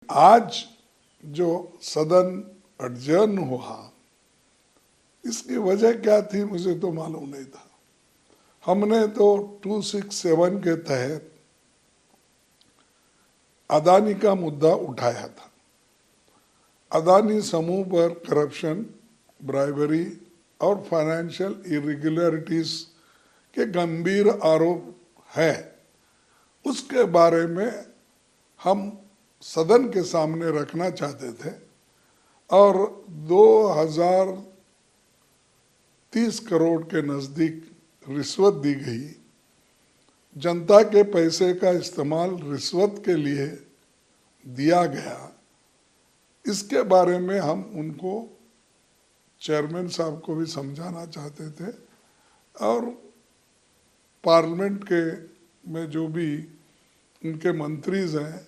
आज जो सदन अडजर्न हुआ, इसकी वजह क्या थी मुझे तो मालूम नहीं था। हमने तो 267 के तहत अदानी का मुद्दा उठाया था। अदानी समूह पर करप्शन, ब्राइबरी और फाइनेंशियल इरेगुलरिटीज के गंभीर आरोप है। उसके बारे में हम सदन के सामने रखना चाहते थे और 2030 करोड़ के नज़दीक रिश्वत दी गई। जनता के पैसे का इस्तेमाल रिश्वत के लिए दिया गया। इसके बारे में हम उनको, चेयरमैन साहब को भी समझाना चाहते थे और पार्लियामेंट के में जो भी उनके मंत्रीज हैं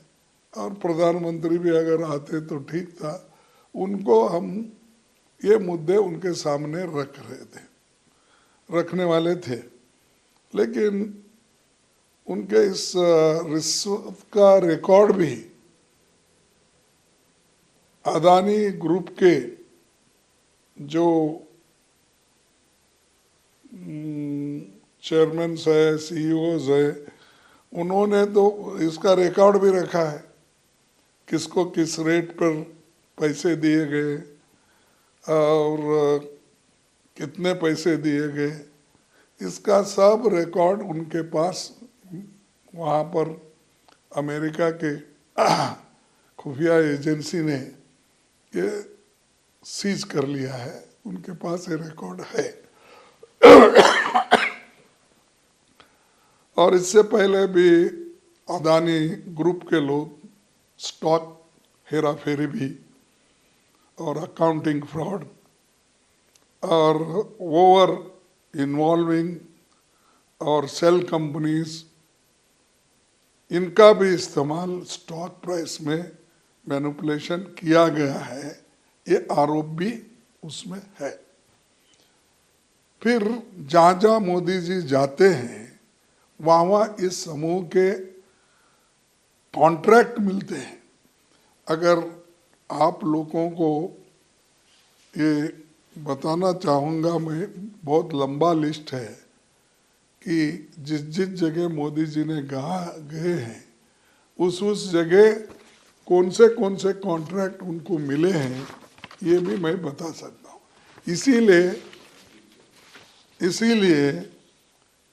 और प्रधानमंत्री भी अगर आते तो ठीक था, उनको हम ये मुद्दे उनके सामने रखने वाले थे। लेकिन उनके इस रिश्वत का रिकॉर्ड भी अदानी ग्रुप के जो चेयरमैन है, सीईओज है, उन्होंने तो इसका रिकॉर्ड भी रखा है, किसको किस रेट पर पैसे दिए गए और कितने पैसे दिए गए। इसका सब रिकॉर्ड उनके पास वहाँ पर अमेरिका के खुफिया एजेंसी ने ये सीज कर लिया है, उनके पास ये रिकॉर्ड है। और इससे पहले भी अदानी ग्रुप के लोग स्टॉक हेरा फेरी भी और अकाउंटिंग फ्रॉड और ओवर इन्वॉल्विंग और सेल कंपनीज, इनका भी इस्तेमाल स्टॉक प्राइस में मैनिपुलेशन किया गया है, ये आरोप भी उसमें है। फिर जहाँ जहाँ मोदी जी जाते हैं वहाँ इस समूह के कॉन्ट्रैक्ट मिलते हैं। अगर आप लोगों को ये बताना चाहूँगा मैं, बहुत लंबा लिस्ट है कि जिस जिस जगह मोदी जी ने गए हैं उस जगह कौन से कॉन्ट्रैक्ट उनको मिले हैं, ये भी मैं बता सकता हूँ। इसीलिए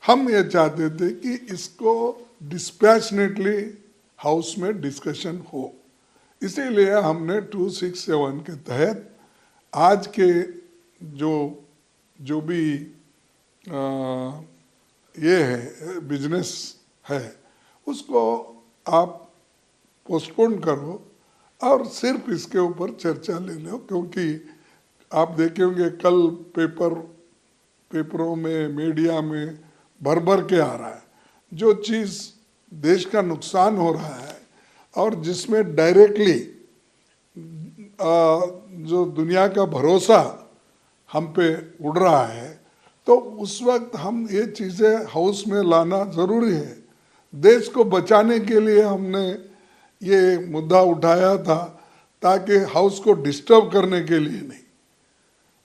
हम ये चाहते थे कि इसको डिस्पैशनेटली हाउस में डिस्कशन हो। इसीलिए हमने 267 के तहत आज के जो भी ये है बिजनेस है, उसको आप पोस्टपोन करो और सिर्फ इसके ऊपर चर्चा ले लो। क्योंकि आप देखेंगे कल पेपरों में, मीडिया में भर के आ रहा है, जो चीज़ देश का नुकसान हो रहा है और जिसमें डायरेक्टली जो दुनिया का भरोसा हम पे उड़ रहा है, तो उस वक्त हम ये चीज़ें हाउस में लाना ज़रूरी है। देश को बचाने के लिए हमने ये मुद्दा उठाया था, ताकि हाउस को डिस्टर्ब करने के लिए नहीं।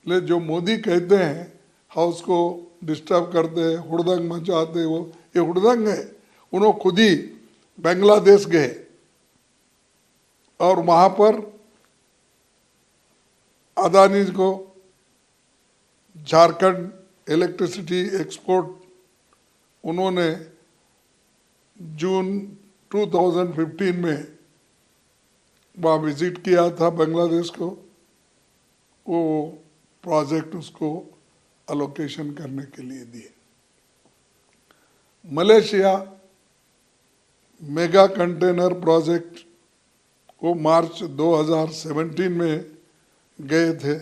ले जो मोदी कहते हैं हाउस को डिस्टर्ब करते हैं, हुड़दंग मचाते, वो ये हुड़दंग है। उन्होंने खुद ही बांग्लादेश गए और वहाँ पर अदानी को झारखंड इलेक्ट्रिसिटी एक्सपोर्ट उन्होंने जून 2015 में वहाँ विजिट किया था बांग्लादेश को, वो प्रोजेक्ट उसको अलोकेशन करने के लिए दिए। मलेशिया मेगा कंटेनर प्रोजेक्ट को मार्च 2017 में गए थे,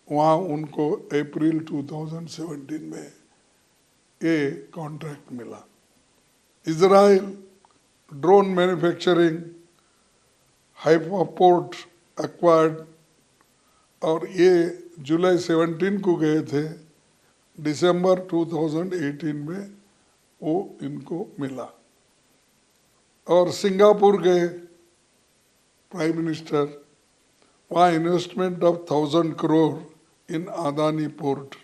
वहाँ उनको अप्रैल 2017 में ये कॉन्ट्रैक्ट मिला। इजराइल ड्रोन मैन्युफैक्चरिंग हाइपोपोर्ट एक्वायर्ड, और ये जुलाई 17 को गए थे, दिसंबर 2018 में वो इनको मिला। और सिंगापुर गए Prime Minister, वहाँ investment of 1,000 crore in Adani Port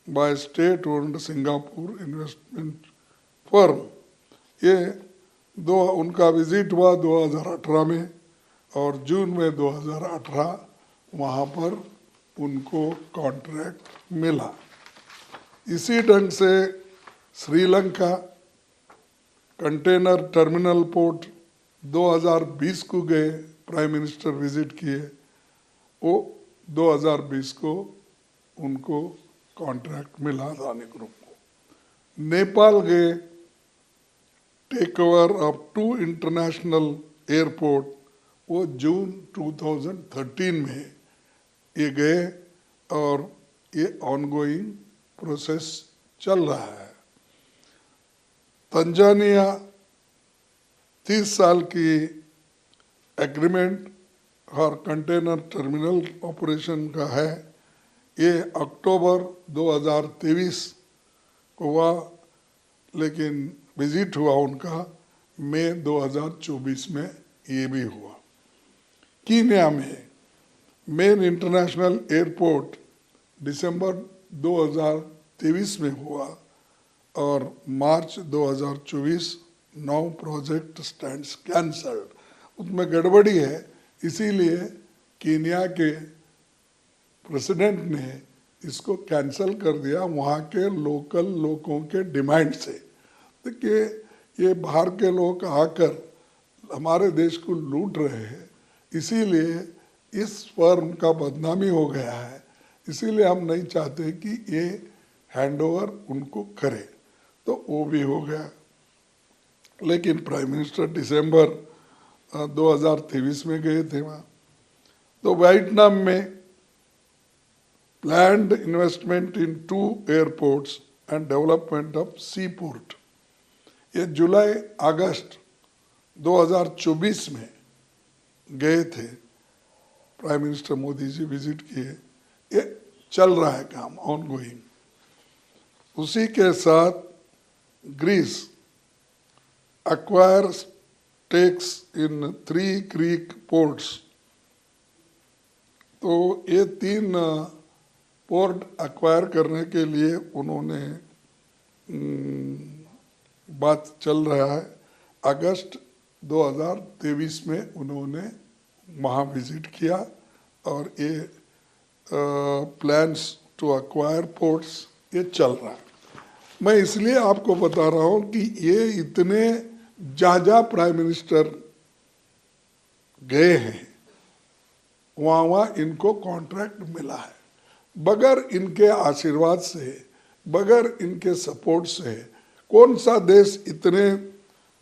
by state-owned Singapore investment firm. ये उनका विजिट हुआ 2018 में और जून में 2018 वहाँ पर उनको कॉन्ट्रैक्ट मिला। इसी ढंग से श्रीलंका कंटेनर टर्मिनल पोर्ट 2020 को गए, प्राइम मिनिस्टर विजिट किए, वो 2020 को उनको कॉन्ट्रैक्ट मिला अदानी ग्रुप को। नेपाल गए, take over of 2 international airport, वो जून 2013 में ये गए और ये ऑनगोइंग प्रोसेस चल रहा है। तंजानिया 30 साल की एग्रीमेंट और कंटेनर टर्मिनल ऑपरेशन का है, ये अक्टूबर 2023 को हुआ, लेकिन विजिट हुआ उनका मई 2024 में ये भी हुआ। कीनिया में मेन इंटरनेशनल एयरपोर्ट दिसंबर 2023 में हुआ और मार्च 2024 9 प्रोजेक्ट स्टैंड्स कैंसल्ड, उसमें गड़बड़ी है, इसीलिए कीनिया के प्रेसिडेंट ने इसको कैंसल कर दिया वहाँ के लोकल लोगों के डिमांड से। देखिए ये बाहर के लोग आकर हमारे देश को लूट रहे हैं, इसीलिए इस फर्म का बदनामी हो गया है, इसीलिए हम नहीं चाहते कि ये हैंडओवर उनको करे, तो वो भी हो गया। लेकिन प्राइम मिनिस्टर दिसंबर 2023 में गए थे वहाँ। तो वियतनाम में planned investment in 2 airports and development of sea port, ये जुलाई अगस्त 2024 में गए थे, prime minister Modi ji visit किए, ये चल रहा है काम ऑनगोइंग। उसी के साथ Greece acquire stakes in 3 Greek ports, तो ये 3 पोर्ट एक्वायर करने के लिए उन्होंने बात चल रहा है। अगस्त 2023 में उन्होंने वहाँ विजिट किया और ये प्लान्स टू एक्वायर पोर्ट्स ये चल रहा है। मैं इसलिए आपको बता रहा हूँ कि ये इतने जहाँ प्राइम मिनिस्टर गए हैं वहाँ इनको कॉन्ट्रैक्ट मिला है। बगैर इनके आशीर्वाद से, बगैर इनके सपोर्ट से कौन सा देश इतने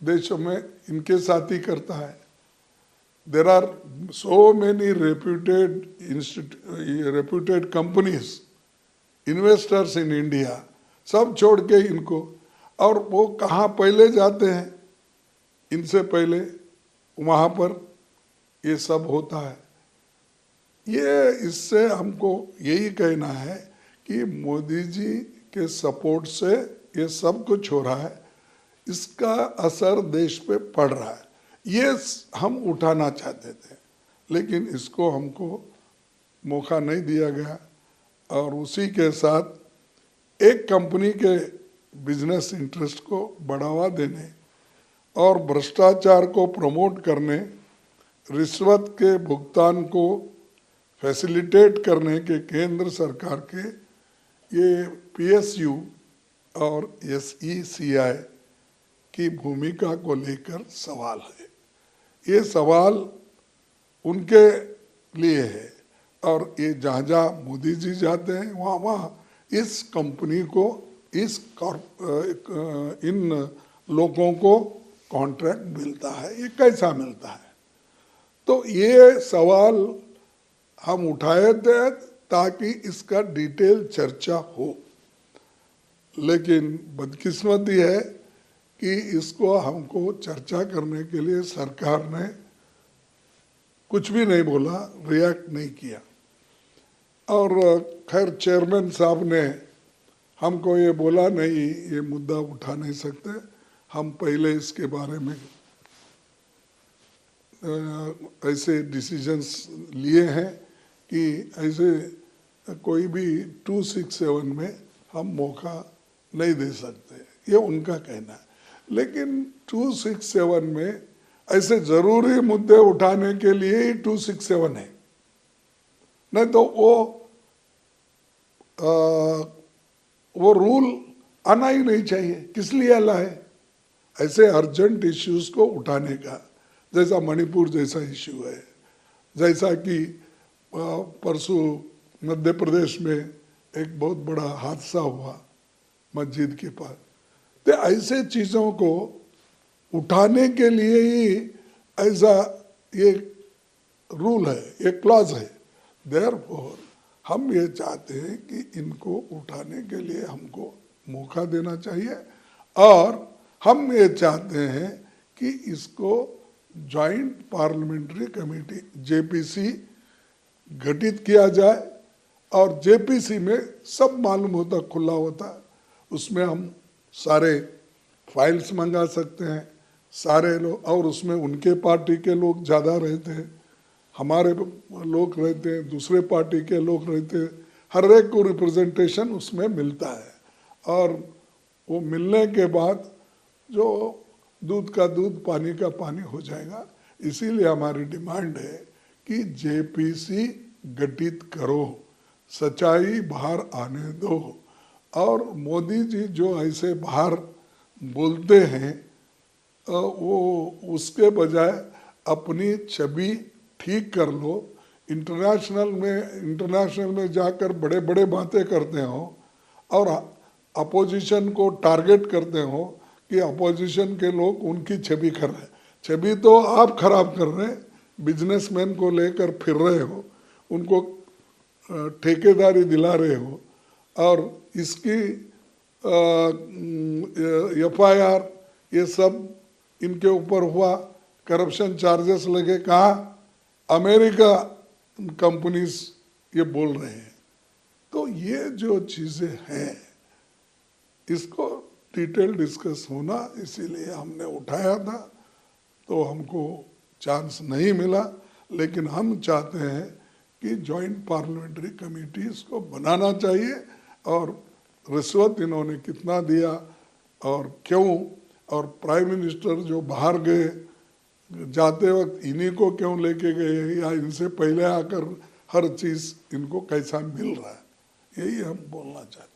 देशों में इनके साथ ही करता है। There are so many reputed companies, investors in India, सब छोड़ के इनको, और वो कहाँ पहले जाते हैं, इनसे पहले वहाँ पर ये सब होता है। ये इससे हमको यही कहना है कि मोदी जी के सपोर्ट से ये सब कुछ हो रहा है, इसका असर देश पे पड़ रहा है। ये हम उठाना चाहते थे, लेकिन इसको हमको मौका नहीं दिया गया, और उसी के साथ एक कंपनी के बिजनेस इंटरेस्ट को बढ़ावा देने और भ्रष्टाचार को प्रमोट करने, रिश्वत के भुगतान को फैसिलिटेट करने के केंद्र सरकार के ये पीएसयू और एसईसीआई की भूमिका को लेकर सवाल है। ये सवाल उनके लिए है, और ये जहाँ जहाँ मोदी जी जाते हैं वहाँ वहाँ इस कंपनी को, इन लोगों को कॉन्ट्रैक्ट मिलता है। ये कैसा मिलता है? तो ये सवाल हम उठाए थे ताकि इसका डिटेल चर्चा हो, लेकिन बदकिस्मती है कि इसको हमको चर्चा करने के लिए सरकार ने कुछ भी नहीं बोला, रिएक्ट नहीं किया। और खैर चेयरमैन साहब ने हमको ये बोला, नहीं ये मुद्दा उठा नहीं सकते, हम पहले इसके बारे में ऐसे डिसीजंस लिए हैं कि ऐसे कोई भी 267 में हम मौका नहीं दे सकते, ये उनका कहना है। लेकिन 267 में ऐसे जरूरी मुद्दे उठाने के लिए ही 267 है, नहीं तो वो रूल आना ही नहीं चाहिए। किस लिए आला है ऐसे अर्जेंट इश्यूज को उठाने का, जैसा मणिपुर जैसा इश्यू है, जैसा कि परसों मध्य प्रदेश में एक बहुत बड़ा हादसा हुआ मस्जिद के पास। तो ऐसे चीज़ों को उठाने के लिए ही ऐसा ये रूल है, ये क्लॉज है। देयरफॉर हम ये चाहते हैं कि इनको उठाने के लिए हमको मौका देना चाहिए, और हम ये चाहते हैं कि इसको जॉइंट पार्लियामेंट्री कमेटी जेपीसी गठित किया जाए, और जेपीसी में सब मालूम होता, खुला होता, उसमें हम सारे फाइल्स मंगा सकते हैं, सारे लोग, और उसमें उनके पार्टी के लोग ज़्यादा रहते हैं, हमारे लोग रहते हैं, दूसरे पार्टी के लोग रहते हैं, हर एक को रिप्रेजेंटेशन उसमें मिलता है। और वो मिलने के बाद जो दूध का दूध पानी का पानी हो जाएगा। इसीलिए हमारी डिमांड है कि जेपीसी गठित करो, सच्चाई बाहर आने दो, और मोदी जी जो ऐसे बाहर बोलते हैं वो उसके बजाय अपनी छवि ठीक कर लो। इंटरनेशनल में जाकर बड़े बड़े बातें करते हो और अपोजिशन को टारगेट करते हो कि अपोजिशन के लोग उनकी छवि कर रहे हैं। छवि तो आप खराब कर रहे हैं, बिजनेसमैन को लेकर फिर रहे हो, उनको ठेकेदारी दिला रहे हो, और इसकी FIR ये सब इनके ऊपर हुआ, करप्शन चार्जेस लगे, कहाँ अमेरिका कंपनीज ये बोल रहे हैं। तो ये जो चीज़ें हैं इसको डिटेल डिस्कस होना, इसीलिए हमने उठाया था, तो हमको चांस नहीं मिला। लेकिन हम चाहते हैं कि जॉइंट पार्लियामेंट्री कमेटी इसको बनाना चाहिए, और रिश्वत इन्होंने कितना दिया और क्यों, और प्राइम मिनिस्टर जो बाहर गए जाते वक्त इन्हीं को क्यों लेके गए, या इनसे पहले आकर हर चीज़ इनको कैसा मिल रहा है, यही हम बोलना चाहते हैं।